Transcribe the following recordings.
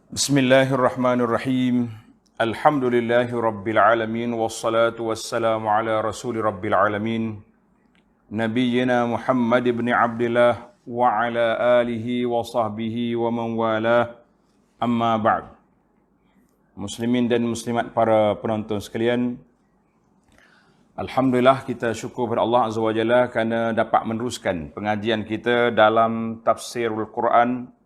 Bismillahirrahmanirrahim. Alhamdulillahi rabbil alamin wassalatu wassalamu ala rasuli rabbil alamin nabiyyina Muhammad ibn Abdullah wa ala alihi wa sahbihi wa man walah. Amma ba'd. Muslimin dan muslimat, para penonton sekalian, alhamdulillah kita syukur kepada Allah Azza wa Jalla kerana dapat meneruskan pengajian kita dalam tafsirul Quran.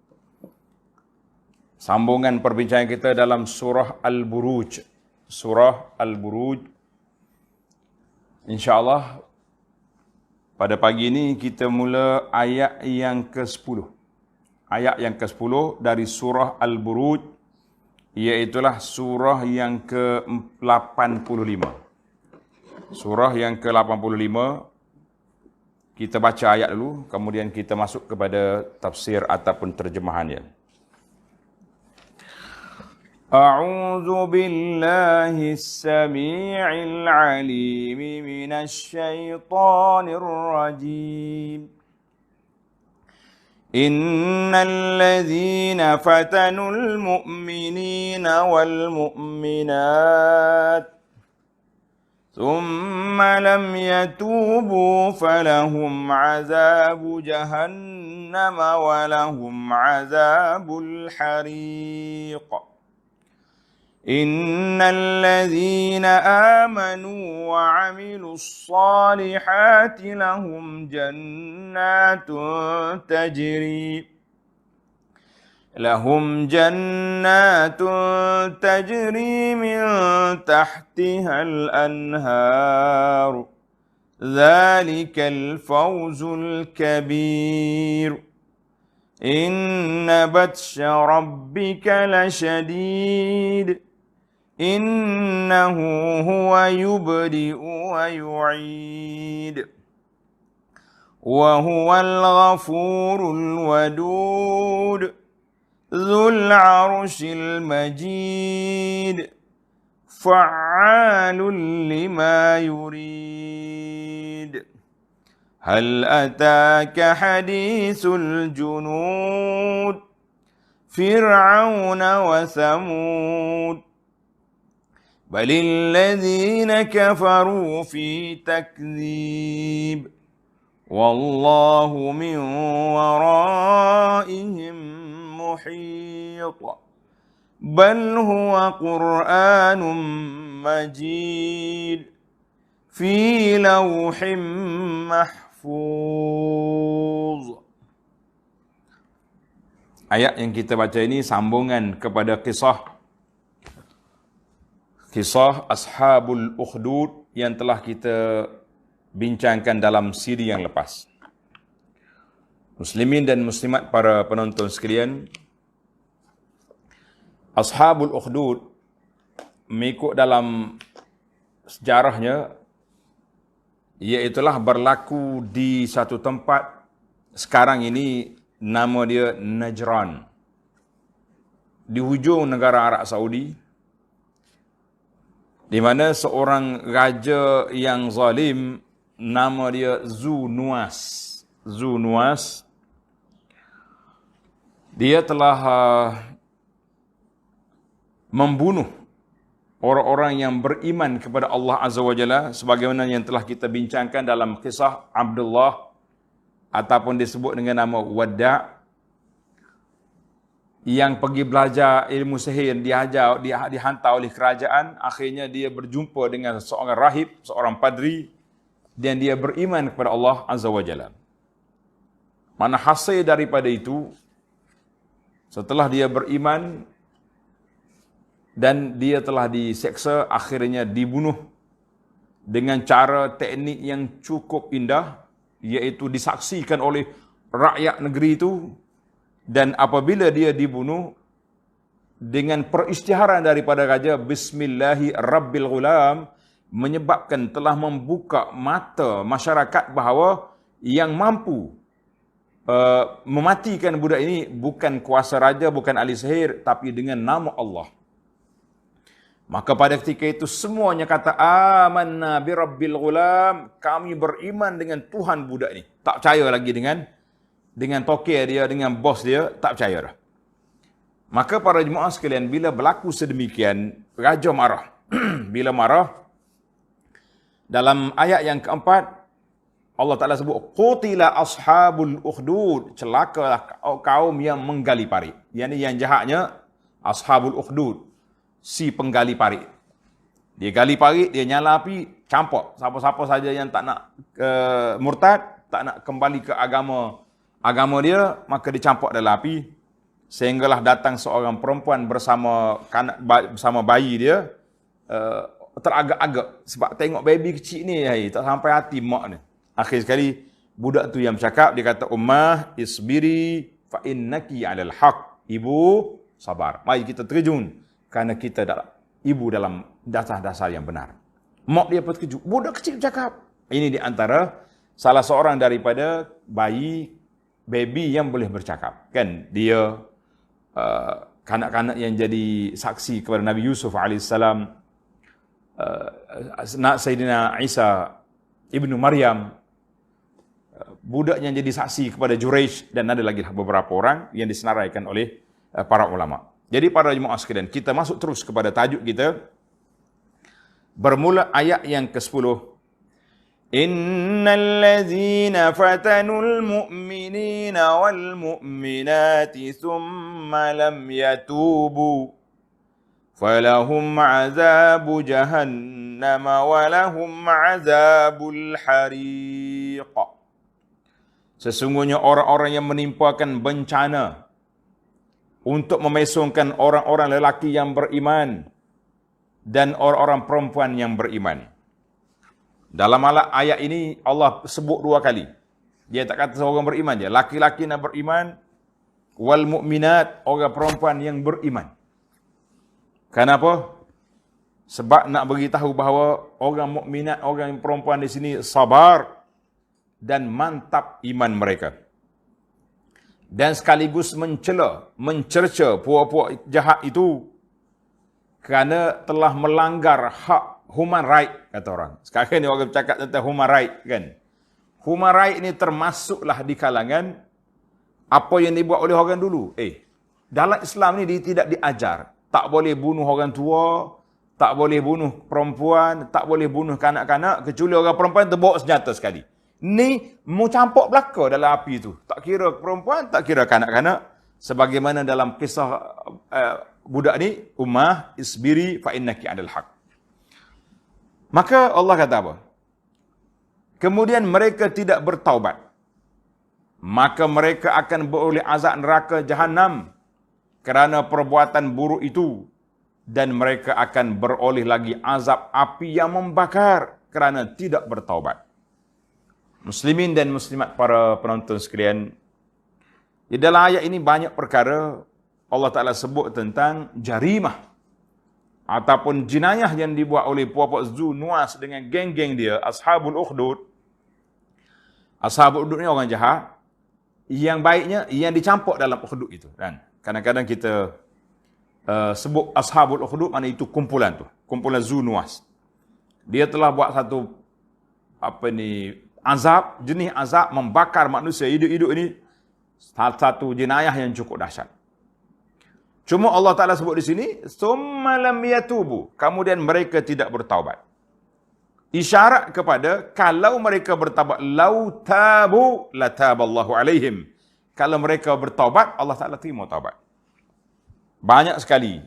Sambungan perbincangan kita dalam surah Al-Buruj. Surah Al-Buruj. InsyaAllah pada pagi ini kita mula ayat yang ke-10. Ayat yang ke-10 dari surah Al-Buruj, iaitulah surah yang ke-85. Surah yang ke-85. Kita baca ayat dulu, kemudian kita masuk kepada tafsir ataupun terjemahannya. أعوذ بالله السميع العليم من الشيطان الرجيم إن الذين فتنوا المؤمنين والمؤمنات ثم لم يتوبوا فلهم عذاب جهنم ولهم عذاب الحريق إن الذين آمنوا وعملوا الصالحات لهم جنات تجري من تحتها الأنهار ذلك الفوز الكبير إن بطش ربك لشديد إنه هو يبدئ ويعيد وهو الغفور الودود ذو العرش المجيد فعال لما يريد هل أتاك حديث الجنود فرعون وثمود بل الذين كفروا في تكذيب والله من ورائهم محيط بل هو قرآن مجيد في لوح محفوظ. Ayat yang kita baca ini sambungan kepada kisah Ashabul Ukhdud yang telah kita bincangkan dalam siri yang lepas. Muslimin dan muslimat, para penonton sekalian, Ashabul Ukhdud mengikut dalam sejarahnya, iaitulah berlaku di satu tempat sekarang ini nama dia Najran, di hujung negara Arab Saudi, di mana seorang raja yang zalim nama dia Zu Nuwas. Dia telah membunuh orang-orang yang beriman kepada Allah Azza wa Jalla, sebagaimana yang telah kita bincangkan dalam kisah Abdullah ataupun disebut dengan nama Wadda', yang pergi belajar ilmu sihir, dihantar oleh kerajaan. Akhirnya dia berjumpa dengan seorang rahib, seorang padri, dan dia beriman kepada Allah Azza wa Jalla. Mana hasil daripada itu, setelah dia beriman dan dia telah diseksa, akhirnya dibunuh dengan cara teknik yang cukup indah, iaitu disaksikan oleh rakyat negeri itu. Dan apabila dia dibunuh, dengan perisytiharan daripada raja, Bismillahi Rabbil Ghulam, menyebabkan telah membuka mata masyarakat bahawa yang mampu mematikan budak ini bukan kuasa raja, bukan ahli sihir, tapi dengan nama Allah. Maka pada ketika itu semuanya kata, amanna bi Rabbil Ghulam, kami beriman dengan Tuhan budak ini. Tak percaya lagi dengan tokek dia, dengan bos dia, tak percaya dah. Maka para jemaah sekalian, bila berlaku sedemikian, raja marah. Bila marah, dalam ayat yang keempat, Allah Ta'ala sebut, Qutila ashabul ukhdud, celakalah kaum yang menggali parit. Yang jahatnya, ashabul ukhdud, si penggali parit. Dia gali parit, dia nyala api, campak. Siapa-siapa saja yang tak nak murtad, tak nak kembali ke agama dia, maka dicampak dalam api. Sehinggalah datang seorang perempuan bersama bayi dia, teragak-agak. Sebab tengok baby kecil ni, tak sampai hati mak ni. Akhir sekali, budak tu yang bercakap, dia kata, Ummah isbiri fa innaki alal haq. Ibu, sabar. Mari kita terjun. Kerana kita ibu dalam dasar-dasar yang benar. Mak dia pun terkejut. Budak kecil bercakap. Ini di antara salah seorang daripada baby yang boleh bercakap. Kan, dia kanak-kanak yang jadi saksi kepada Nabi Yusuf AS, Sayyidina Isa ibnu Maryam, budak yang jadi saksi kepada Juraish, dan ada lagi beberapa orang yang disenaraikan oleh para ulama. Jadi para jemaah sekalian, kita masuk terus kepada tajuk kita. Bermula ayat yang ke-10. Innal ladzina fatanul mu'minina wal mu'minati thumma lam yatubu falahum azabu jahannam wa lahum azabul hariq. Sesungguhnya orang-orang yang menimpakan bencana untuk memesongkan orang-orang lelaki yang beriman dan orang-orang perempuan yang beriman. Dalam ayat ini Allah sebut dua kali. Dia tak kata seorang beriman je. Laki-laki nak beriman, wal mu'minat, orang perempuan yang beriman. Kenapa? Sebab nak beritahu bahawa orang mukminat, orang perempuan di sini sabar dan mantap iman mereka. Dan sekaligus mencerca puak-puak jahat itu kerana telah melanggar hak human right, kata orang. Sekarang ni orang bercakap tentang human right, kan? Human right ni termasuklah di kalangan apa yang dibuat oleh orang dulu. Dalam Islam ni dia tidak diajar. Tak boleh bunuh orang tua, tak boleh bunuh perempuan, tak boleh bunuh kanak-kanak, kecuali orang perempuan terbawa senjata sekali. Ni mau campur belaka dalam api tu. Tak kira perempuan, tak kira kanak-kanak. Sebagaimana dalam kisah budak ni, Ummah isbiri fa innaki adal haq. Maka Allah kata apa? Kemudian mereka tidak bertaubat, maka mereka akan beroleh azab neraka Jahannam kerana perbuatan buruk itu, dan mereka akan beroleh lagi azab api yang membakar kerana tidak bertaubat. Muslimin dan muslimat para penonton sekalian, di dalam ayat ini banyak perkara Allah Ta'ala sebut tentang jarimah ataupun jenayah yang dibuat oleh puak-puak Zu Nuwas dengan geng-geng dia, Ashabul Ukhdud. Ashabul Ukhdud ni orang jahat. Yang baiknya, yang dicampur dalam Ukhdud itu. Dan kadang-kadang kita sebut Ashabul Ukhdud, mana itu kumpulan tu. Kumpulan Zu Nuwas. Dia telah buat satu azab, jenis azab membakar manusia hidup-hidup ini, satu jenayah yang cukup dahsyat. Cuma Allah Ta'ala sebut di sini, summa lam yatubu, kemudian mereka tidak bertaubat. Isyarat kepada kalau mereka bertaubat, lau tabu lataballahu alaihim. Kalau mereka bertaubat, Allah Ta'ala terima taubat. Banyak sekali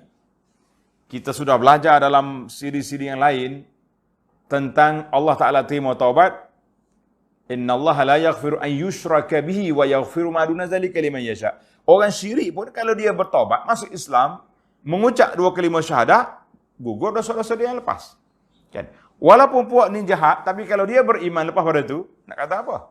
kita sudah belajar dalam siri-siri yang lain tentang Allah Ta'ala terima taubat. Innallaha la yaghfiru an yushraka bihi wa yaghfiru ma duna zalika liman yasha. Orang syirik pun kalau dia bertaubat, masuk Islam, mengucap 2 kalimah syahadah, gugur dosa-dosa dia yang lepas. Kan? Walaupun puak ni jahat, tapi kalau dia beriman lepas pada tu, nak kata apa?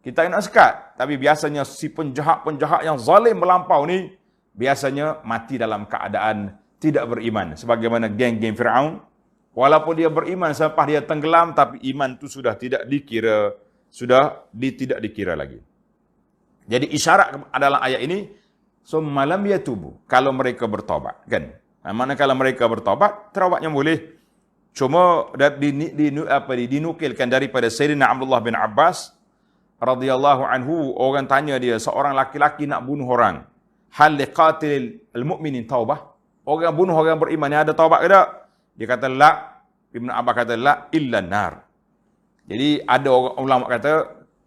Kita nak sekat. Tapi biasanya si penjahat-penjahat yang zalim melampau ni, biasanya mati dalam keadaan tidak beriman. Sebagaimana geng-geng Fir'aun, walaupun dia beriman selepas dia tenggelam, tapi iman tu sudah tidak dikira, tidak dikira lagi. Jadi isyarat dalam ayat ini, summa lam yatubu, kalau mereka bertaubat, kan? Manakala mereka bertaubat, taubatnya boleh. Cuma dinukilkan daripada Sayyidina Abdullah bin Abbas radhiyallahu anhu, orang tanya dia, seorang laki-laki nak bunuh orang, hal liqatil al-mu'minin taubah? Orang bunuh orang beriman yang ada taubat ke tak? Dia kata la. Ibn Abbas kata la illa nar. Jadi ada orang ulama kata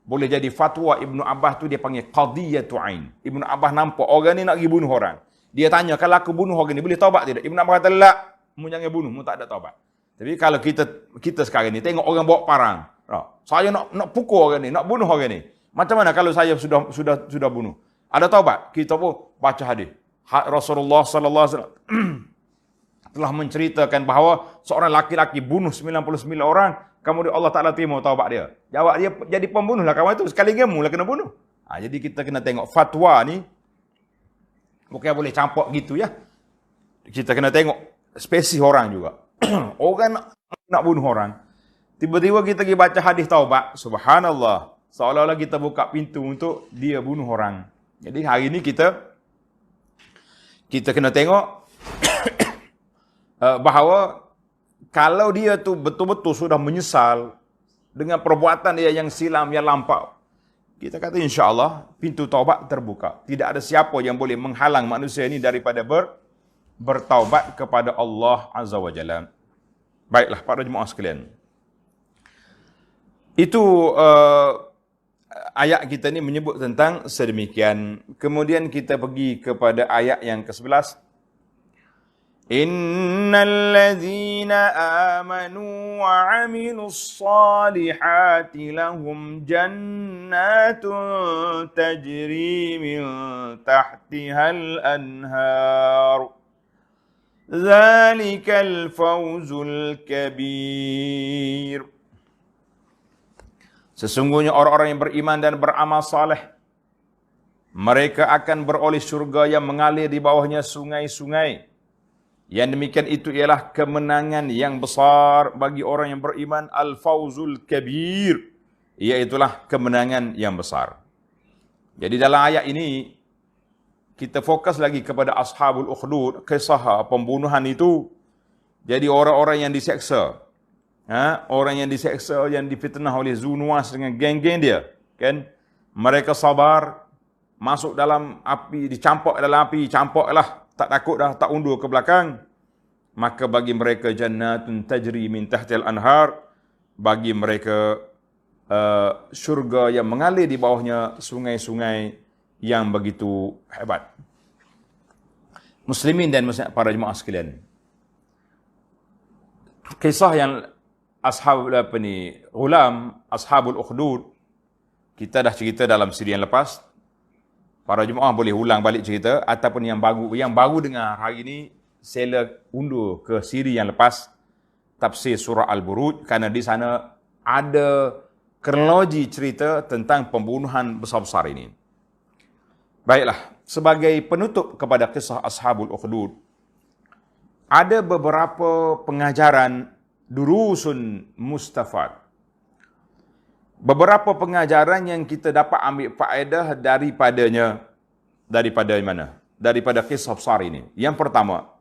boleh jadi fatwa Ibn Abbas tu dia panggil qadiyatu ain. Ibn Abbas nampak orang ni nak pergi bunuh orang. Dia tanya, kalau aku bunuh orang ni boleh taubat tidak? Ibn Abbas kata la, mu jangan bunuh, mu tak ada taubat. Tapi kalau kita sekarang ni tengok orang bawa parang, saya nak pukul orang ni, nak bunuh orang ni. Macam mana kalau saya sudah bunuh? Ada taubat? Kita pun baca hadis. Rasulullah sallallahu alaihi wasallam telah menceritakan bahawa seorang laki-laki bunuh 99 orang, kemudian Allah Taala terima taubat dia. Jawab dia jadi pembunuhlah kawan itu, sekali gemu lah kena bunuh. Jadi kita kena tengok fatwa ni bukan boleh campak gitu ya. Kita kena tengok spesifik orang juga. Orang nak bunuh orang, tiba-tiba kita pergi baca hadis taubat, subhanallah, seolah-olah kita buka pintu untuk dia bunuh orang. Jadi hari ini kita kena tengok bahawa kalau dia tu betul-betul sudah menyesal dengan perbuatan dia yang silam, yang lampau, kita kata insya-Allah pintu taubat terbuka. Tidak ada siapa yang boleh menghalang manusia ini daripada bertaubat kepada Allah Azza wa Jalla. Baiklah para jemaah sekalian. Itu ayat kita ni menyebut tentang sedemikian. Kemudian kita pergi kepada ayat yang ke-11. Innal ladzina amanu wa 'amilus salihati lahum jannatun tajri min tahtihal anhar. Dzalikal fawzul kabir. Sesungguhnya orang-orang yang beriman dan beramal saleh, mereka akan beroleh syurga yang mengalir di bawahnya sungai-sungai. Yang demikian itu ialah kemenangan yang besar bagi orang yang beriman, al-fawzul kabir, iaitulah kemenangan yang besar. Jadi dalam ayat ini kita fokus lagi kepada ashabul ukhdud, kisah pembunuhan itu. Jadi orang-orang yang diseksa, orang yang diseksa, yang difitnah oleh Zunuwas dengan geng-geng dia, kan? Mereka sabar, masuk dalam api, dicampak dalam api, campaklah, tak takut dah, tak undur ke belakang. Maka bagi mereka jannatun tajri min tahtil anhar, bagi mereka syurga yang mengalir di bawahnya sungai-sungai yang begitu hebat. Muslimin dan muslimat para jemaah sekalian, kisah yang ashabul ukhdud, kita dah cerita dalam siri yang lepas. Para jemaah boleh ulang balik cerita, ataupun yang baru dengar hari ini, sila undur ke siri yang lepas, tafsir surah Al-Buruj, kerana di sana ada kronologi cerita tentang pembunuhan besar-besar ini. Baiklah, sebagai penutup kepada kisah ashabul ukhdud, ada beberapa pengajaran durusun mustafad. Beberapa pengajaran yang kita dapat ambil faedah daripada mana? Daripada kisah besar ini. Yang pertama,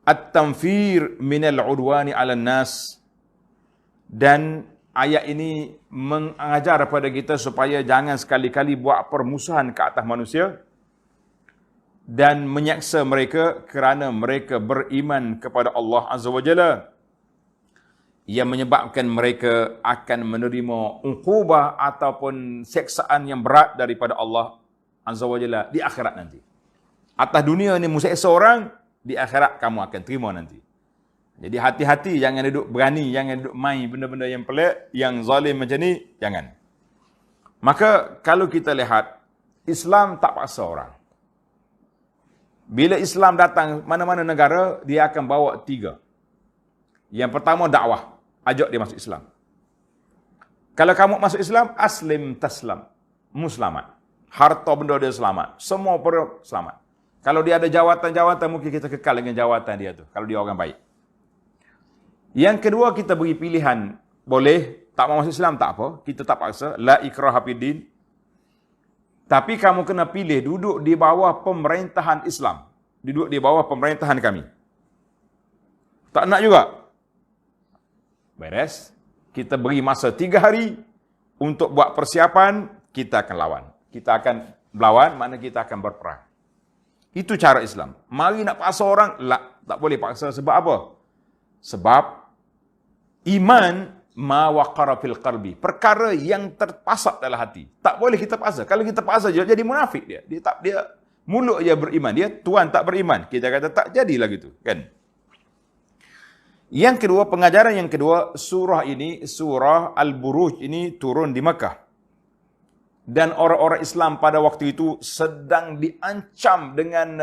at-tanfir minal udwani 'alan nas. Dan ayat ini mengajar kepada kita supaya jangan sekali-kali buat permusuhan ke atas manusia dan menyaksa mereka kerana mereka beriman kepada Allah Azza wa Jalla, yang menyebabkan mereka akan menerima uqubah ataupun seksaan yang berat daripada Allah Azza wa Jalla di akhirat nanti. Atas dunia ni museksa orang, di akhirat kamu akan terima nanti. Jadi hati-hati, jangan duduk berani, jangan duduk main benda-benda yang pelik, yang zalim macam ni, jangan. Maka kalau kita lihat, Islam tak paksa orang. Bila Islam datang mana-mana negara, dia akan bawa 3. Yang pertama dakwah, ajak dia masuk Islam. Kalau kamu masuk Islam, aslim taslam, muslimat. Harta benda dia selamat, semua perlu selamat. Kalau dia ada jawatan-jawatan, mungkin kita kekal dengan jawatan dia tu, kalau dia orang baik. Yang kedua, kita beri pilihan. Boleh, tak mau masuk Islam, tak apa. Kita tak paksa. La ikraha fiddin. Tapi kamu kena pilih duduk di bawah pemerintahan Islam. Duduk di bawah pemerintahan kami. Tak nak juga? Beres. Kita beri masa 3 hari untuk buat persiapan, kita akan lawan. Kita akan melawan, maknanya kita akan berperang. Itu cara Islam. Mari nak paksa orang, tak boleh paksa. Sebab apa? Sebab iman ma waqara fil qalbi. Perkara yang terpasak dalam hati. Tak boleh kita paksa. Kalau kita paksa je jadi munafik dia. Dia mulut je beriman. Dia tuan tak beriman. Kita kata tak jadilah gitu, kan? Yang kedua, pengajaran yang kedua, surah ini, surah Al-Buruj ini turun di Makkah. Dan orang-orang Islam pada waktu itu sedang diancam dengan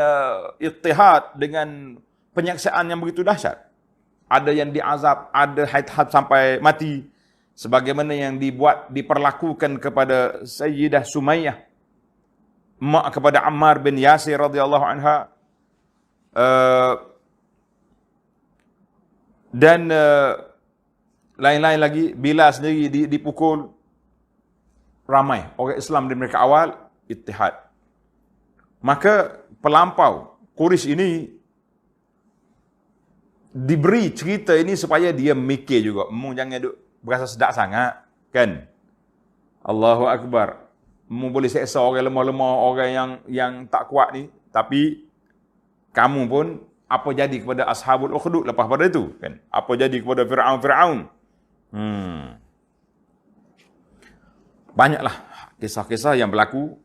ittihad, dengan penyaksian yang begitu dahsyat. Ada yang diazab, ada haid-had sampai mati. Sebagaimana yang diperlakukan kepada Sayyidah Sumayyah, mak kepada Ammar bin Yasir radhiyallahu anha. Dan lain-lain lagi, Bilal sendiri dipukul. Ramai orang Islam di mereka awal ittihad. Maka pelampau Quraisy ini diberi cerita ini supaya dia mikir juga. Jangan duk berasa sedap sangat, kan? Allahu Akbar. Boleh seksa orang lemah-lemah, orang yang tak kuat ni, tapi kamu pun apa jadi kepada Ashabul Ukhdud lepas pada itu, kan? Apa jadi kepada Firaun? Banyaklah kisah-kisah yang berlaku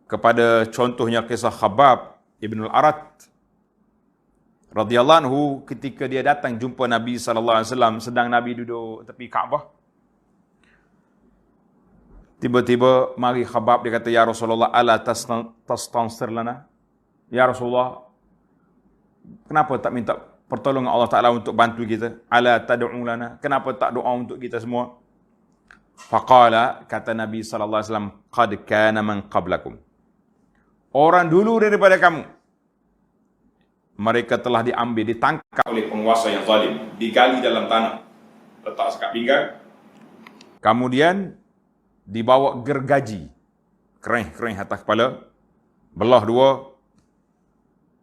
kepada, contohnya kisah Khabbab Ibn al-Arat radhiyallahu anhu ketika dia datang jumpa Nabi SAW, sedang Nabi duduk tepi Kaabah. Tiba-tiba mari Khabbab, dia kata, "Ya Rasulullah, ala tastansir lana?" Ya Rasulullah, kenapa tak minta pertolongan Allah Ta'ala untuk bantu kita? Ala tad'u lana? Kenapa tak doa untuk kita semua? Faqala, kata Nabi SAW, qad kana man qablakum. Orang dulu daripada kamu, mereka telah diambil, ditangkap oleh penguasa yang zalim, digali dalam tanah, letak sekat pinggang, kemudian dibawa gergaji, kereng atas kepala, belah dua.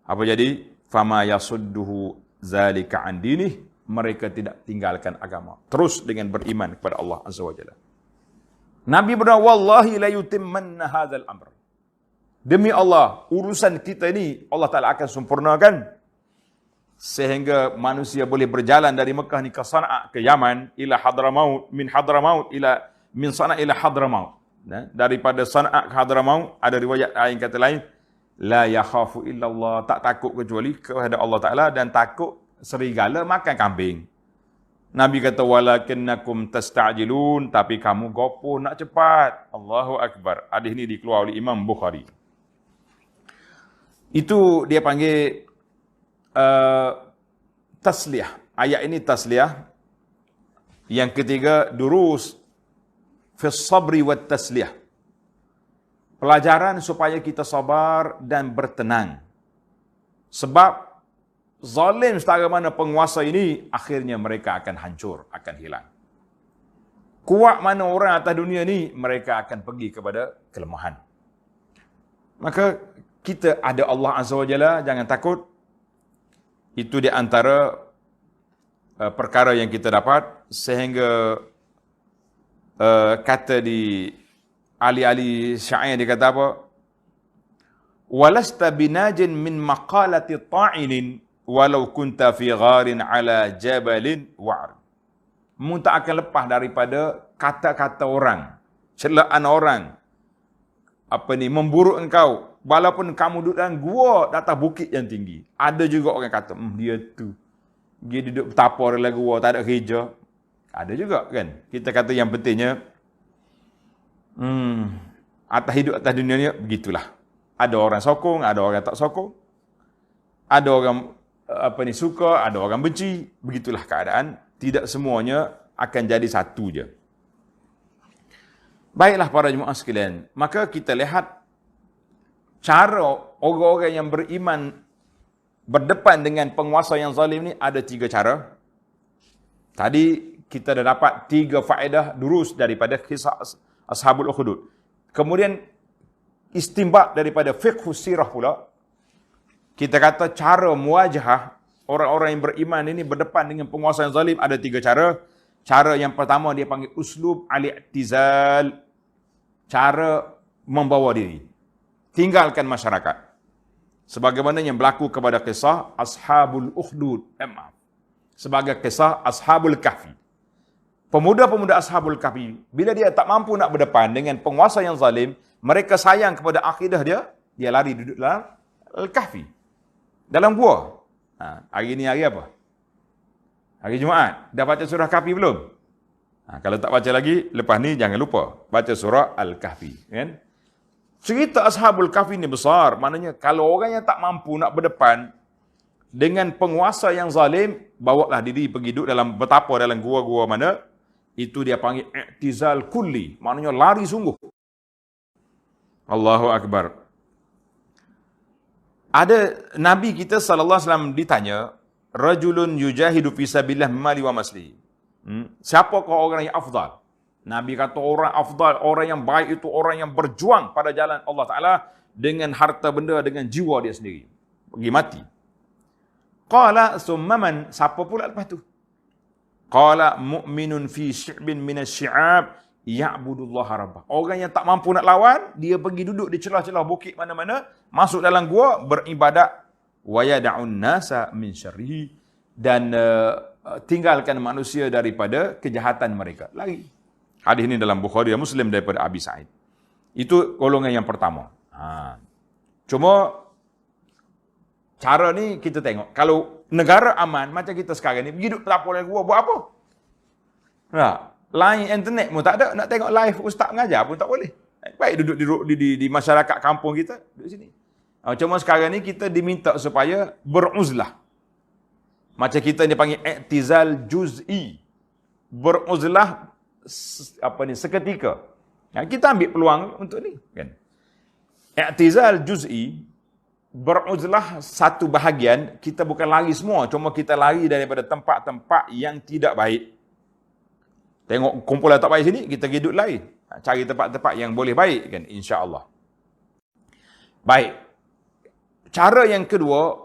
Apa jadi? Fama yasudduhu zalika an dinih. Mereka tidak tinggalkan agama, terus dengan beriman kepada Allah Azza wa Jalla. Nabi berkata, wallahi la yutimmanna hadzal amr. Demi Allah, urusan kita ini Allah Ta'ala akan sempurnakan sehingga manusia boleh berjalan dari Mekah ni ke Sana'a, ke Yaman, ila Hadramaut, min Sana'a ila Hadramaut. Daripada Sana'a ke Hadramaut, ada riwayat lain kata lain, la yakhafu illallah, tak takut kecuali kepada Allah Ta'ala, dan takut serigala makan kambing. Nabi kata, walakinnakum tasta'jilun, tapi kamu gopoh nak cepat. Allahu Akbar. Hadis ini dikeluar oleh Imam Bukhari. Itu dia panggil tasliyah. Ayat ini tasliyah. Yang ketiga, durus fi sabri wat tasliyah. Pelajaran supaya kita sabar dan bertenang. Sebab zalim setara mana penguasa ini, akhirnya mereka akan hancur, akan hilang. Kuat mana orang atas dunia ni, mereka akan pergi kepada kelemahan. Maka kita ada Allah Azza wa Jalla, jangan takut. Itu di antara perkara yang kita dapat, sehingga kata di ahli-ahli syair dia kata apa? Walasta binajin min maqalati ta'inin walau kunta fi gharin ala jabalin wa'ar. Mu tak akan lepas daripada kata-kata orang, celaan orang, memburuk engkau, walaupun kamu duduk dalam gua di atas bukit yang tinggi. Ada juga orang kata, dia duduk betapa dalam gua, tak ada kerja. Ada juga kan. Kita kata yang pentingnya, atas dunia ni begitulah. Ada orang sokong, ada orang tak sokong. Ada orang suka, ada orang benci. Begitulah keadaan. Tidak semuanya akan jadi satu je. Baiklah para jemaah sekalian. Maka kita lihat cara orang-orang yang beriman berdepan dengan penguasa yang zalim ni, ada 3 cara. Tadi kita dah dapat 3 faedah durus daripada kisah Ashabul Ukhdud. Kemudian istinbat daripada fiqh sirah pula. Kita kata cara muwajahah orang-orang yang beriman ini berdepan dengan penguasa yang zalim ada 3 cara. Cara yang pertama dia panggil uslub al-i'tizal. Cara membawa diri. Tinggalkan masyarakat. Sebagaimana yang berlaku kepada kisah Ashabul Ukhdud. Sebagai kisah Ashabul Kahfi. Pemuda-pemuda Ashabul Kahfi, bila dia tak mampu nak berdepan dengan penguasa yang zalim, mereka sayang kepada akidah dia lari duduk dalam Al-Kahfi. Dalam gua. Hari ni hari apa? Hari Jumaat. Dah baca surah Kahfi belum? Kalau tak baca lagi, lepas ni jangan lupa baca surah Al-Kahfi. Kan? Cerita Ashabul Kahfi ni besar. Maknanya kalau orang yang tak mampu nak berdepan dengan penguasa yang zalim, bawalah diri pergi duduk dalam betapa dalam gua-gua mana, itu dia panggil i'tizal kulli. Maknanya lari sungguh. Allahu Akbar. Ada Nabi kita sallallahu alaihi wasallam ditanya, rajulun yujahidu fi sabilillah mali wa masli. Siapakah orang yang afdal? Nabi kata orang afdal, orang yang baik itu orang yang berjuang pada jalan Allah Ta'ala dengan harta benda, dengan jiwa dia sendiri. Pergi mati. Qala summa man, siapa pula lepas tu? Qala mu'minun fi syi'bin minas syi'ab ya'budullaha rabbah. Orang yang tak mampu nak lawan, dia pergi duduk di celah-celah bukit mana-mana, masuk dalam gua, beribadat, wa yada'un nasa min syarrihi, dan tinggalkan manusia daripada kejahatan mereka. Lari. Hadis ini dalam Bukhari dan Muslim daripada Abi Sa'id. Itu golongan yang pertama. Cuma cara ni kita tengok. Kalau negara aman macam kita sekarang ni, pergi duduk pelapor yang gua, buat apa? Line internet pun tak ada. Nak tengok live ustaz mengajar pun tak boleh. Baik duduk di masyarakat kampung kita, duduk sini. Cuma sekarang ni kita diminta supaya beruzlah. Macam kita ni panggil i'tizal juz'i. Beruzlah seketika. Kita ambil peluang untuk ni, kan. I'tizal juz'i, beruzlah satu bahagian, kita bukan lari semua, cuma kita lari daripada tempat-tempat yang tidak baik. Tengok kumpulan tak baik sini, kita duduk lari. Cari tempat-tempat yang boleh baik, kan, insya-Allah. Baik. Cara yang kedua,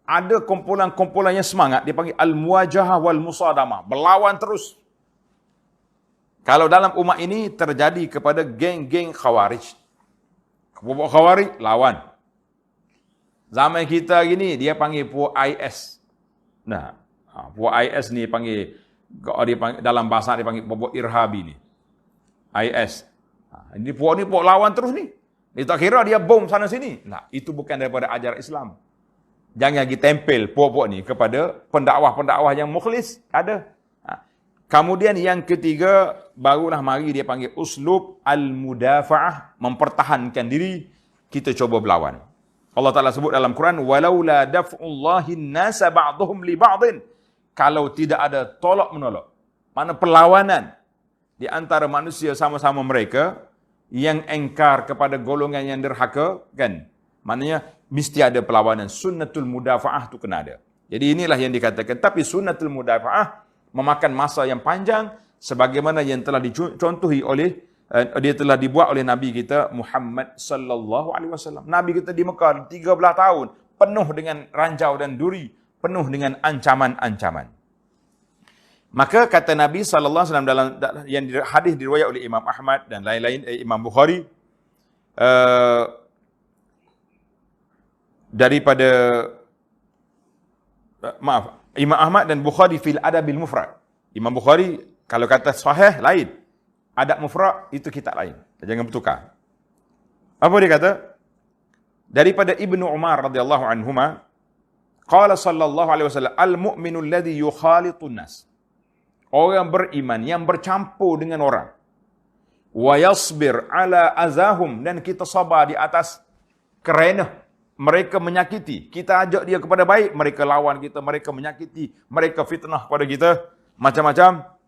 ada kumpulan-kumpulan yang semangat, dia panggil al-muwajahah wal musadamah, berlawan terus. Kalau dalam umat ini terjadi kepada geng-geng khawarij. Kelompok khawarij, lawan. Zaman kita hari ni, dia panggil puak IS. Puak IS ni panggil dalam bahasa dia panggil puak irhabi ni. IS. Ini puak lawan terus ni. Dia tak kira dia bom sana sini. Itu bukan daripada ajaran Islam. Jangan lagi tempel puak-puak ni kepada pendakwah-pendakwah yang mukhlis. Ada. Kemudian yang ketiga, barulah mari dia panggil uslub al-mudafa'ah, mempertahankan diri, kita cuba berlawan. Allah Ta'ala sebut dalam Quran, walaula daf'ullahin nasa ba'duhum li ba'din. Kalau tidak ada tolak-menolak, mana perlawanan di antara manusia sama-sama mereka, yang engkar kepada golongan yang derhaka, kan? Maknanya, mesti ada perlawanan. Sunnatul mudafa'ah tu kena ada. Jadi inilah yang dikatakan. Tapi sunnatul mudafa'ah memakan masa yang panjang, sebagaimana yang telah dicontohi oleh dia telah dibuat oleh Nabi kita Muhammad sallallahu alaihi wasallam. Nabi kita di Mekah 13 tahun penuh dengan ranjau dan duri, penuh dengan ancaman-ancaman. Maka kata Nabi sallallahu alaihi wasallam dalam yang hadis diriwayat oleh Imam Ahmad dan lain-lain, Imam Bukhari, daripada Imam Ahmad dan Bukhari fil adabil mufrad. Imam Bukhari kalau kata sahih lain, adab mufrad itu kitab lain. Jangan bertukar. Apa dia kata? Daripada Ibnu Umar radhiyallahu anhuma, qala sallallahu alaihi wasallam, al-mu'minu alladhi yukhalitun nas. Orang beriman yang bercampur dengan orang. Wa yasbir ala azahum, dan kita sabar di atas kerana mereka menyakiti. Kita ajak dia kepada baik, mereka lawan kita, mereka menyakiti, mereka fitnah pada kita, macam-macam.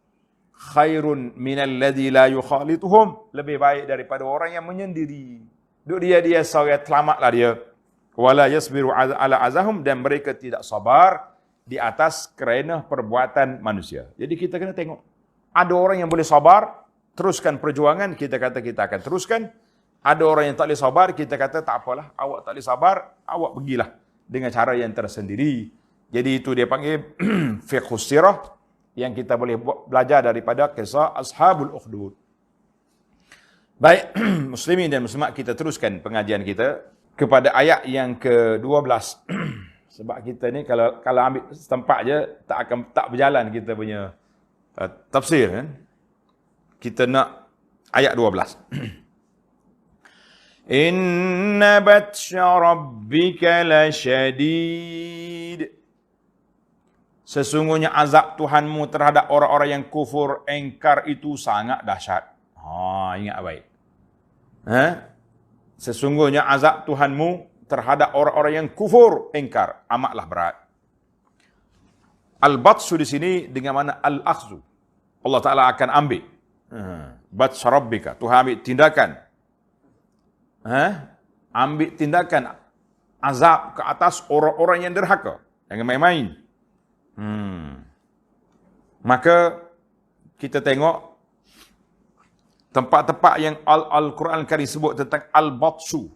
Khairun minal ladzi la yukhalituhum, lebih baik daripada orang yang menyendiri. Duk dia seorang, selamatlah dia. Wala yasbiru ala azahum, dan mereka tidak sabar di atas kerana perbuatan manusia. Jadi kita kena tengok. Ada orang yang boleh sabar, teruskan perjuangan, kita kata kita akan teruskan. Ada orang yang tak boleh sabar, kita kata tak apalah, awak tak boleh sabar, awak pergilah dengan cara yang tersendiri. Jadi itu dia panggil fiqhus sirah, yang kita boleh belajar daripada kisah Ashabul Ukhdud. Baik, muslimin dan muslimat, kita teruskan pengajian kita. kepada ayat yang ke-12. Sebab kita ni kalau ambil setempat je tak berjalan kita punya tafsir kan. Kita nak ayat 12. Inna batsha rabbika lasyadid. Sesungguhnya azab Tuhanmu terhadap orang-orang yang kufur engkar itu sangat dahsyat. Ingat baik. Sesungguhnya azab Tuhanmu terhadap orang-orang yang kufur engkar amatlah berat. Al-batsu di sini dengan mana al-akhzu. Allah Ta'ala akan ambil. Batsha rabbika. Tuhan ambil tindakan. Ambil tindakan azab ke atas orang-orang yang derhaka. Jangan main-main. Maka kita tengok tempat-tempat yang Al-Quran Karim sebut tentang al-batsu.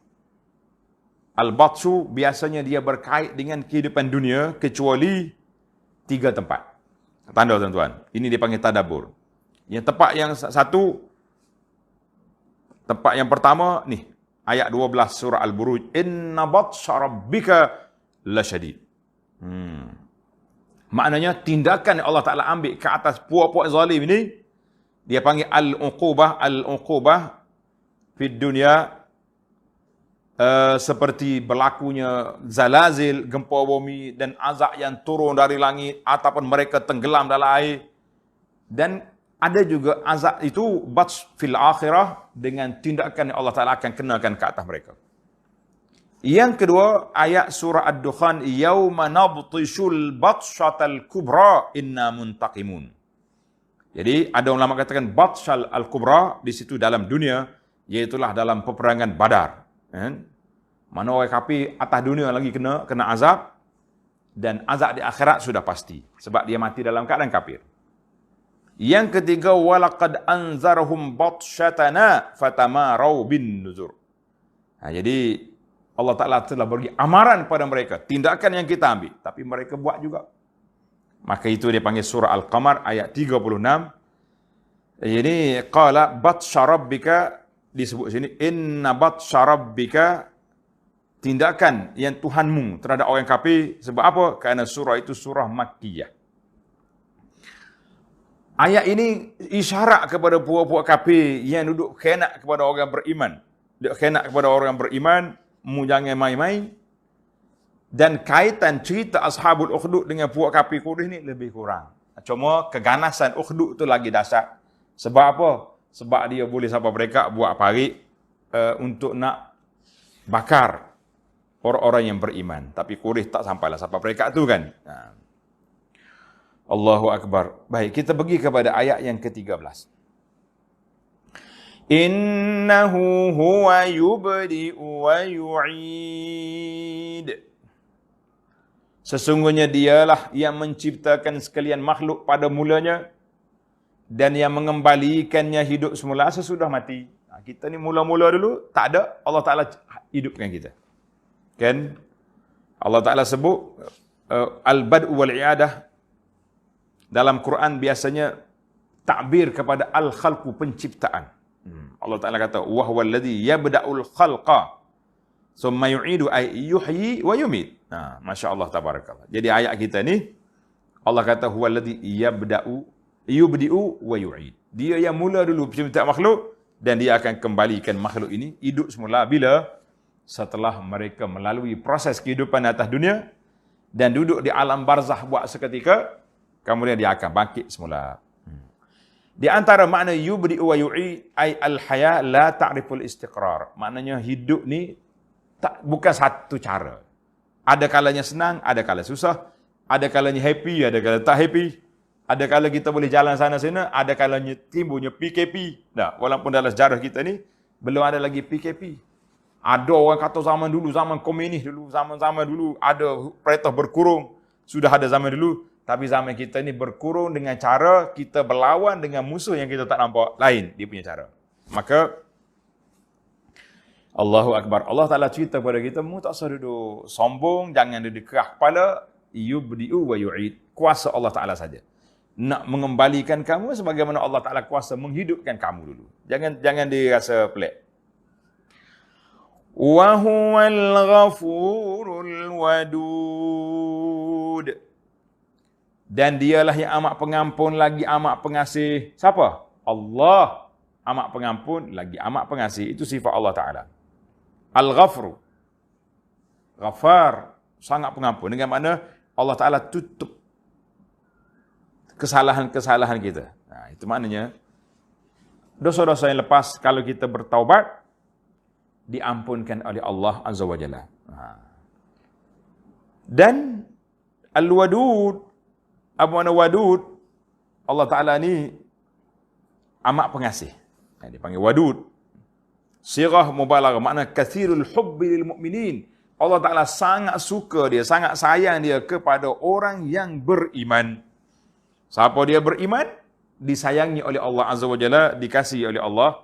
Al-batsu biasanya dia berkait dengan kehidupan dunia kecuali 3 tempat. Tanda tuan-tuan. Ini dipanggil tadabbur. Yang tempat yang satu, tempat yang pertama ni, ayat 12 surah Al-Buruj, inna batsha rabbika lasyadid. Maknanya tindakan yang Allah Ta'ala ambil ke atas puak-puak zalim ini, dia panggil al-uqubah fid dunia, seperti berlakunya zalazil, gempa bumi dan azab yang turun dari langit ataupun mereka tenggelam dalam air. Dan ada juga azab itu bats fil akhirah dengan tindakan yang Allah Ta'ala akan kenakan ke atas mereka. Yang kedua, ayat surah Ad-Dukhan, yauma nabtishul batshatal kubra inna muntaqimun. Jadi ada ulama katakan batshal al-kubra di situ dalam dunia, iaitulah dalam peperangan Badar. Mana orang kafir atas dunia lagi kena azab, dan azab di akhirat sudah pasti sebab dia mati dalam keadaan kafir. Yang ketiga, walaqad anzarhum batshatana fatamarau bin nuzur. Jadi Allah Ta'ala telah beri amaran pada mereka, tindakan yang kita ambil, tapi mereka buat juga. Maka itu dia panggil surah Al-Qamar ayat 36. Jadi qala batsha rabbika, disebut sini inna batsha rabbika, tindakan yang Tuhanmu terhadap orang kafir. Sebab apa? Kerana surah itu surah Makkiyah. Ayat ini isyarat kepada puak-puak kafir yang duduk khianat kepada orang beriman. Duduk khianat kepada orang beriman, jangan main-main. Dan kaitan cerita Ashabul Ukhdud dengan puak kafir Quraisy ni lebih kurang. Cuma keganasan Ukhdud tu lagi dahsyat. Sebab apa? Sebab dia boleh sampai mereka buat parit untuk nak bakar orang-orang yang beriman. Tapi Quraisy tak sampailah sampai mereka tu kan. Allahu Akbar. Baik, kita pergi kepada ayat yang ke-13. Innahu huwa yubdi'u wa yu'id. Sesungguhnya dialah yang menciptakan sekalian makhluk pada mulanya dan yang mengembalikannya hidup semula sesudah mati. Kita ni mula-mula dulu tak ada, Allah Ta'ala hidupkan kita. Kan? Allah Ta'ala sebut al-bad'u wal-i'adah. Dalam Quran biasanya takbir kepada al-khalqu, penciptaan. Allah Ta'ala kata, wa huwal ladzi yabda'ul khalqa summa yu'idu ay yuhyi wa yumit. Masya-Allah tabarakallah. Jadi ayat kita ni Allah kata huwal ladzi yubdi'u wa yu'id. Dia yang mula dulu penciptaan makhluk dan dia akan kembalikan makhluk ini hidup semula bila setelah mereka melalui proses kehidupan atas dunia dan duduk di alam barzah buat seketika, kemudian dia akan bangkit semula. Di antara makna yubdi'u wa yu'id ay al-haya la ta'riful istiqrar. Maknanya hidup ni bukan satu cara. Ada kalanya senang, ada kalanya susah, ada kalanya happy, ada kalanya tak happy. Ada kala kita boleh jalan sana sini, ada kalanya timbulnya PKP. Walaupun dalam sejarah kita ni belum ada lagi PKP. Ada orang kata zaman dulu, zaman komunis dulu, zaman-zaman dulu ada perintah berkurung. Sudah ada zaman dulu. Tapi zaman kita ni berkurung dengan cara kita berlawan dengan musuh yang kita tak nampak. Lain dia punya cara. Maka Allahu Akbar. Allah Ta'ala cerita kepada kita, mu tak usah duduk sombong, jangan duduk kerah kepala, yubdi'u wa yu'id. Kuasa Allah Ta'ala saja. Nak mengembalikan kamu sebagaimana Allah Ta'ala kuasa menghidupkan kamu dulu. Jangan dirasa pelik. wa huwal ghafurul wadud. Dan dialah yang amat pengampun lagi amat pengasih. Siapa? Allah. Amat pengampun lagi amat pengasih. Itu sifat Allah Ta'ala. Al-Ghafru. Ghafar. Sangat pengampun. Dengan makna Allah Ta'ala tutup kesalahan-kesalahan kita. Nah, itu maknanya dosa-dosa yang lepas kalau kita bertaubat diampunkan oleh Allah Azza wa Jalla. Dan Al-Wadud, apa makna Wadud? Allah Ta'ala ni amat pengasih. Dia panggil Wadud. Sirah mubalaghah, makna kathirul hubbi lil mu'minin. Allah Ta'ala sangat suka dia, sangat sayang dia kepada orang yang beriman. Siapa dia beriman? Disayangi oleh Allah Azza wa Jalla, dikasihi oleh Allah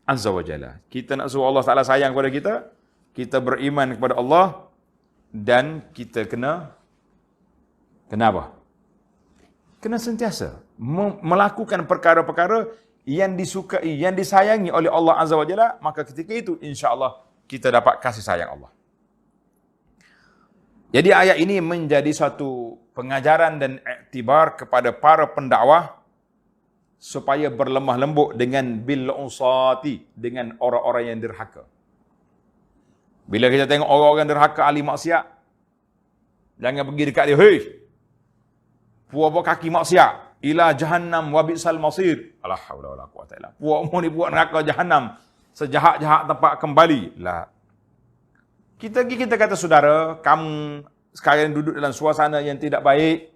Azza wa Jalla. Kita nak suruh Allah Ta'ala sayang kepada kita, kita beriman kepada Allah, dan kita kena apa? Kena sentiasa melakukan perkara-perkara yang disukai, yang disayangi oleh Allah Azza wa Jalla, maka ketika itu insya-Allah kita dapat kasih sayang Allah. Jadi ayat ini menjadi satu pengajaran dan iktibar kepada para pendakwah supaya berlemah lembut dengan bil usati, dengan orang-orang yang derhaka. Bila kita tengok orang-orang derhaka ahli maksiat, jangan pergi dekat dia, hei, puak kaki maksiat, ila jahannam wa bi'sal masir. Alah haula wala quwata illa billah. Puak mu ni puak neraka jahannam, sejahat-jahat tempat kembali. Lah. Kita kata, saudara, kamu sekarang duduk dalam suasana yang tidak baik,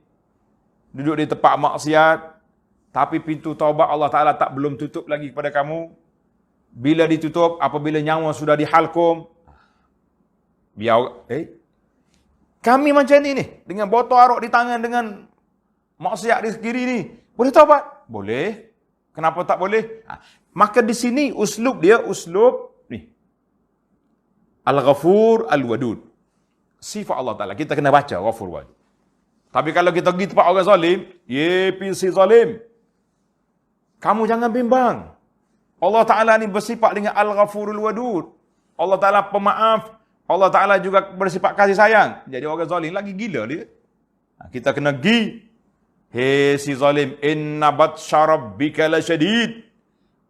duduk di tempat maksiat, tapi pintu taubat Allah Ta'ala tak belum tutup lagi kepada kamu. Bila ditutup, apabila nyawa sudah dihalkum, biar, kami macam ni, dengan botol arak di tangan, dengan maksiat di kiri ni, boleh taubat? Boleh. Kenapa tak boleh? Maka di sini uslub dia, uslub ni. Al-Ghafur Al-Wadud. Sifat Allah Ta'ala. Kita kena baca Ghafur Wadud. Tapi kalau kita pergi tempat orang zalim, si zalim, kamu jangan bimbang. Allah Ta'ala ni bersifat dengan Al-Ghafurul Wadud. Allah Ta'ala pemaaf. Allah Ta'ala juga bersifat kasih sayang. Jadi orang zalim lagi gila dia. Kita kena pergi. Si zalim, inna batsha rabbika lasyadid.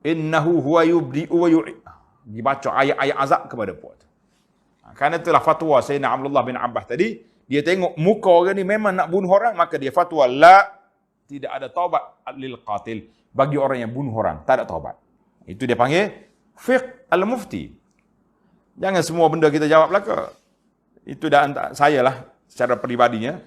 Innahu huwa yubdi'u wa yu'id. Dibaca ayat-ayat azab kepada puak. Kerana itulah fatwa Sayyidina Abdullah bin Abbas tadi, dia tengok muka orang ni memang nak bunuh orang, maka dia fatwa, tidak ada taubat lil qatil. Bagi orang yang bunuh orang, tak ada taubat. Itu dia panggil fiqh al-mufti. Jangan semua benda kita jawab belaka. Itu dah saya lah, secara peribadinya.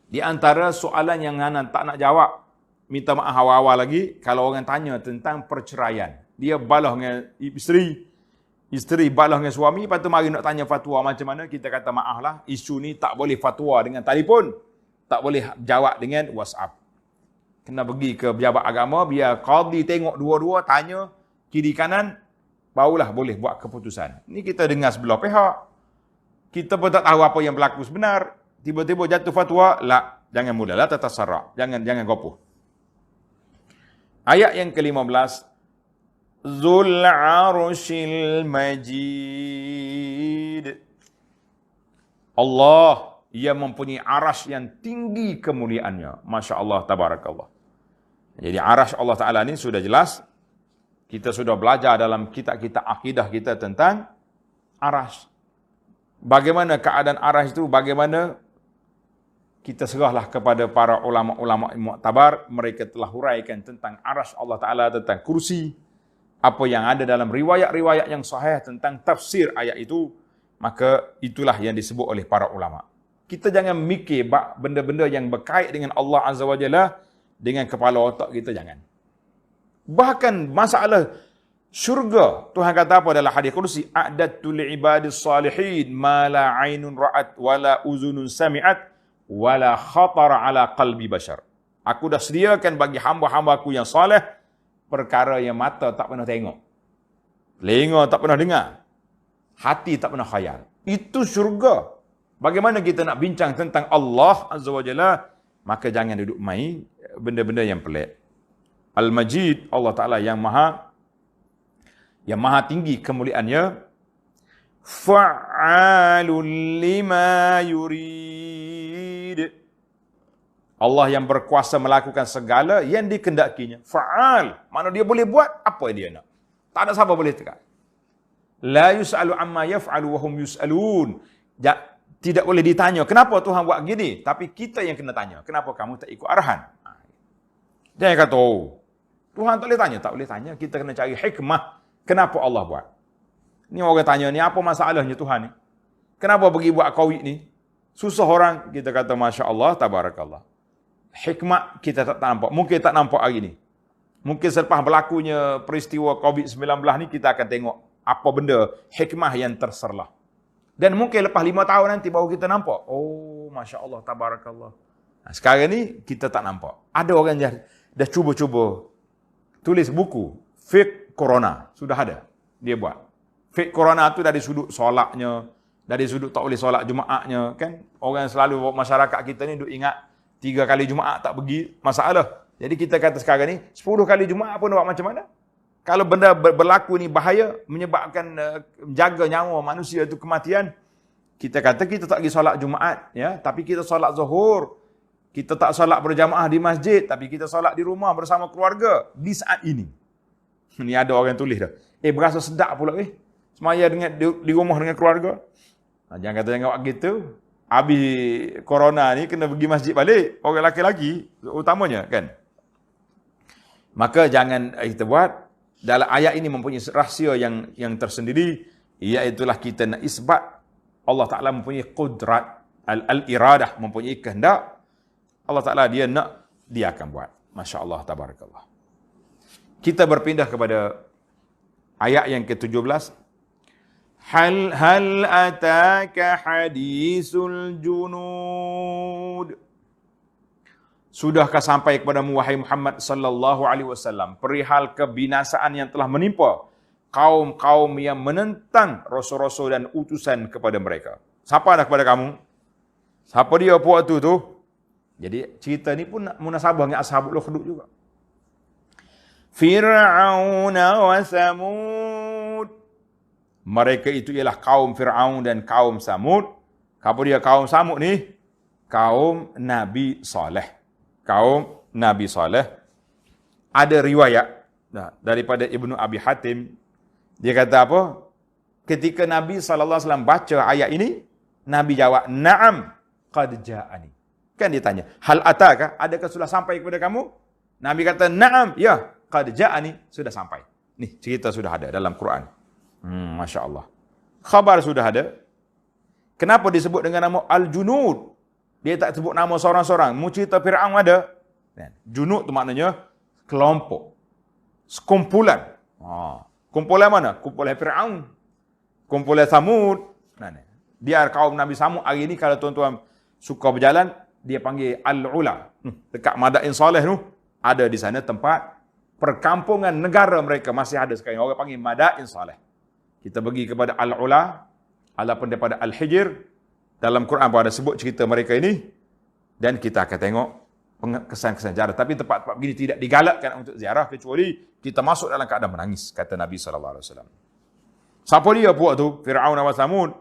Di antara soalan yang Hanan tak nak jawab, minta maaf awal-awal lagi, kalau orang tanya tentang perceraian. Dia balah dengan isteri balah dengan suami, lepas tu mari nak tanya fatwa macam mana, kita kata maaf lah, isu ni tak boleh fatwa dengan telefon, tak boleh jawab dengan WhatsApp. Kena pergi ke pejabat agama, biar qadi tengok dua-dua, tanya kiri kanan, barulah boleh buat keputusan. Ni kita dengar sebelah pihak. Kita pun tak tahu apa yang berlaku sebenar. Tiba-tiba jatuh fatwa, jangan mulalah tatasarra', jangan gopoh. Ayat yang ke-15, Zul Arshil Majid. Allah, ia mempunyai arash yang tinggi kemuliaannya. Masya Allah, tabarakallah. Jadi arash Allah Ta'ala ni sudah jelas. Kita sudah belajar dalam kitab-kitab akidah kita tentang arash. Bagaimana keadaan arash itu, bagaimana kita serahlah kepada para ulama-ulama mu'tabar. Mereka telah huraikan tentang arash Allah Ta'ala, tentang kursi, apa yang ada dalam riwayat-riwayat yang sahih tentang tafsir ayat itu, maka itulah yang disebut oleh para ulama. Kita jangan mikir benda-benda yang berkait dengan Allah Azza wa Jalla dengan kepala otak kita, jangan. Bahkan masalah syurga, Tuhan kata apa dalam hadis kursi, a'dattu li'ibadis salihin ma la 'ainun ra'at wa la uzunun sami'at wa la khatara 'ala qalbi bashar. Aku dah sediakan bagi hamba-hambaku yang soleh perkara yang mata tak pernah tengok, telinga tak pernah dengar, hati tak pernah khayal. Itu syurga. Bagaimana kita nak bincang tentang Allah Azza wa Jalla, maka jangan duduk main benda-benda yang pelik. Al-Majid, Allah Ta'ala yang maha tinggi kemuliaannya, fa'alul lima yurid. Allah yang berkuasa melakukan segala yang dikehendakinya. Fa'al, mana dia boleh buat apa yang dia nak. Tak ada siapa boleh tegak. La yus'alu amma yaf'alu wa hum yus'alun. Tidak boleh ditanya, kenapa Tuhan buat gini? Tapi kita yang kena tanya, kenapa kamu tak ikut arahan? Dia kata, oh, Tuhan tak boleh tanya. Tak boleh tanya, kita kena cari hikmah. Kenapa Allah buat? Ni orang tanya ni, apa masalahnya Tuhan ni? Kenapa pergi buat COVID ni? Susah orang, kita kata Masya Allah, Tabarakallah. Hikmah kita tak nampak. Mungkin tak nampak hari ni. Mungkin selepas berlakunya peristiwa COVID-19 ni, kita akan tengok apa benda hikmah yang terserlah. Dan mungkin lepas 5 tahun nanti baru kita nampak. Oh, Masya Allah, Tabarakallah. Nah, sekarang ni, kita tak nampak. Ada orang yang dah cuba-cuba tulis buku. Fake Corona. Sudah ada. Dia buat. Fake Corona tu dari sudut solatnya, dari sudut tak boleh solat Jumaatnya. Kan? Orang selalu masyarakat kita ni duk ingat 3 kali Jumaat tak pergi, masalah. Jadi kita kata sekarang ni, 10 kali Jumaat pun buat macam mana? Kalau benda berlaku ni bahaya, menyebabkan jaga nyawa manusia itu kematian, kita kata kita tak pergi solat Jumaat, ya, tapi kita solat Zuhur. Kita tak solat berjamaah di masjid, tapi kita solat di rumah bersama keluarga di saat ini. Ni ada orang tulis dah. Berasa sedap pula semaya dengan di rumah dengan keluarga. Jangan kata jangan buat gitu. Habis corona ni kena pergi masjid balik. Orang lelaki-lelaki utamanya kan. Maka jangan kita buat. Dalam ayat ini mempunyai rahsia yang tersendiri. Iaitulah kita nak isbat. Allah Ta'ala mempunyai qudrat. Al-iradah. Mempunyai kehendak. Allah Ta'ala dia nak. Dia akan buat. Masya Allah. Tabarakallah. Kita berpindah kepada ayat yang ke-17. Hal ataka hadisul junud. Sudahkah sampai kepadamu wahai Muhammad sallallahu alaihi wasallam perihal kebinasaan yang telah menimpa kaum-kaum yang menentang rasul-rasul dan utusan kepada mereka. Siapa dah kepada kamu? Siapa dia waktu tu? Jadi cerita ni pun munasabah dengan ashabul ukhdud juga. Fir'aun wa Samud. Mereka itu ialah kaum Fir'aun dan kaum Samud. Apa dia kaum Samud ni? Kaum Nabi Saleh. Kaum Nabi Saleh. Ada riwayat daripada Ibnu Abi Hatim. Dia kata apa? Ketika Nabi SAW baca ayat ini, Nabi jawab, Naam, qad ja'ani. Kan dia tanya, hal ataka, adakah sudah sampai kepada kamu? Nabi kata, Naam, ya, qad ja'ani, sudah sampai. Nih, cerita sudah ada dalam Quran. Masya Allah. Khabar sudah ada. Kenapa disebut dengan nama Al-Junud? Dia tak sebut nama seorang-seorang. Mu cerita Fir'aun ada. Junud tu maknanya kelompok. Sekumpulan. Kumpulan mana? Kumpulan Fir'aun. Kumpulan Samud. Biar kaum Nabi Samud hari ini kalau tuan-tuan suka berjalan, dia panggil Al-Ula. Dekat Madain Saleh tu, ada di sana tempat perkampungan negara mereka masih ada sekarang. Orang panggil Madain Saleh. Kita pergi kepada Al-Ula, ataupun daripada Al-Hijr. Dalam Quran pun ada sebut cerita mereka ini. Dan kita akan tengok kesan-kesan sejarah. Tapi tempat-tempat begini tidak digalakkan untuk ziarah, kecuali kita masuk dalam keadaan menangis, kata Nabi SAW. Siapa dia buat tu? Fir'aun wa Samud.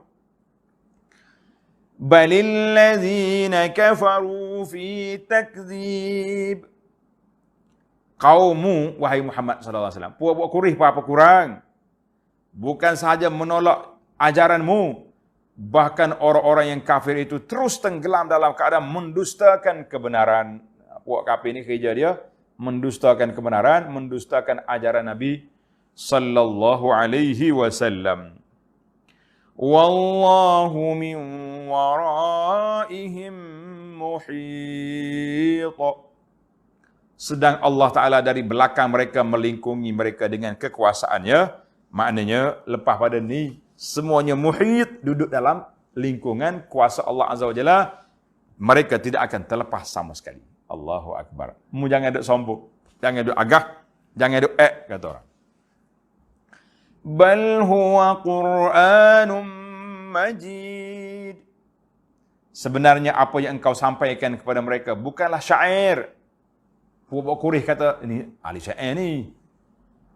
Balil ladzina kafaru fi takdzib. Kaummu, wahai Muhammad SAW. Buat kurih apa kurang. Bukan sahaja menolak ajaranmu, bahkan orang-orang yang kafir itu terus tenggelam dalam keadaan mendustakan kebenaran. Puak kafir ini kerja dia mendustakan kebenaran, mendustakan ajaran Nabi sallallahu alaihi wasallam. Wallahu min waraihim muhit. Sedang Allah Ta'ala dari belakang mereka melingkungi mereka dengan kekuasaannya. Maknanya, lepas pada ni, semuanya muhit, duduk dalam lingkungan kuasa Allah Azza wa Jalla. Mereka tidak akan terlepas sama sekali. Allahu Akbar. Mu jangan duk sombong. Jangan duk agah. Jangan duk kata orang. Bal huwa Qur'anun majid. Sebenarnya apa yang engkau sampaikan kepada mereka bukanlah syair. Puak kurih kata, ini ahli syair ni.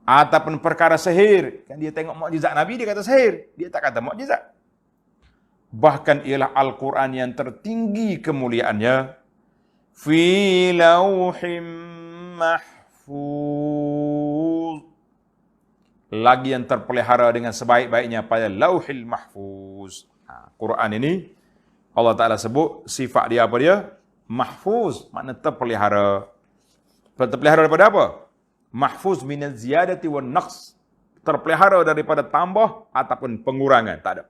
ataupun perkara sihir. Kan dia tengok mukjizat Nabi, dia kata sihir. Dia tak kata mukjizat. Bahkan ialah Al-Quran yang tertinggi kemuliaannya. Fi lauhim mahfuz. Lagi yang terpelihara dengan sebaik-baiknya pada lauhil mahfuz. Quran ini, Allah Ta'ala sebut sifat dia apa dia? Mahfuz, makna terpelihara. Terpelihara daripada apa? Mahfuz minal ziyadati wan naqs. Terpelihara daripada tambah ataupun pengurangan. Tak ada.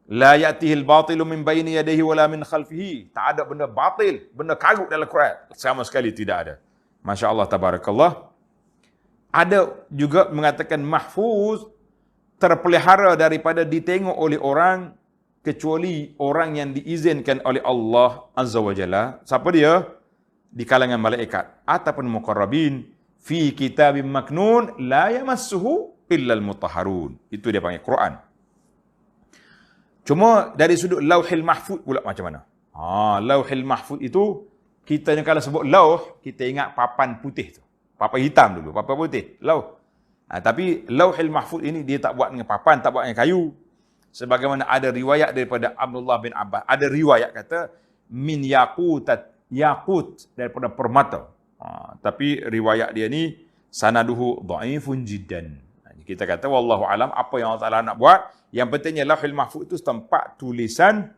La ya'tihil batilu min baini yadayhi wala min khalfihi. Tak ada benda batil, benda karut dalam Quran. Sama sekali tidak ada. Masya Allah, tabarakallah. Ada juga mengatakan mahfuz, terpelihara daripada ditengok oleh orang, kecuali orang yang diizinkan oleh Allah Azza wa Jalla. Siapa dia? Di kalangan malaikat ataupun muqarrabin fi kitabim maknun la yamassuhu illa al-mutahharun. Itu dia panggil Quran. Cuma dari sudut lauhil mahfuz pula macam mana? Lauhil mahfuz itu, kita kalau sebut lauh, kita ingat papan putih tu. Papan hitam dulu, papan putih, lauh. Tapi lauhil mahfuz ini dia tak buat dengan papan, tak buat dengan kayu. Sebagaimana ada riwayat daripada Abdullah bin Abbas, ada riwayat kata min yakut daripada permata. Tapi riwayat dia ni sanaduhu dhaifun jiddan. Kita kata wallahu alam, apa yang Allah Taala nak buat, yang pentingnya lauhil mahfuz itu tempat tulisan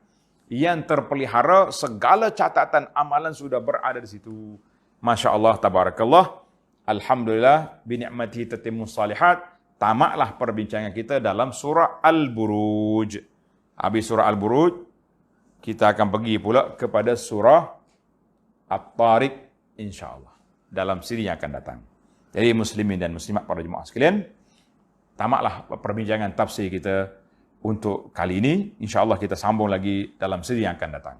yang terpelihara, segala catatan amalan sudah berada di situ. Masya Allah, tabarakallah. Alhamdulillah, binikmatihi tatimmus salihat. Tamaklah perbincangan kita dalam surah Al-Buruj. Habis surah Al-Buruj, kita akan pergi pula kepada surah At-Tariq, insyaAllah, dalam siri yang akan datang. Jadi muslimin dan muslimat para jemaah sekalian, tamaklah perbincangan tafsir kita untuk kali ini. InsyaAllah kita sambung lagi dalam siri yang akan datang.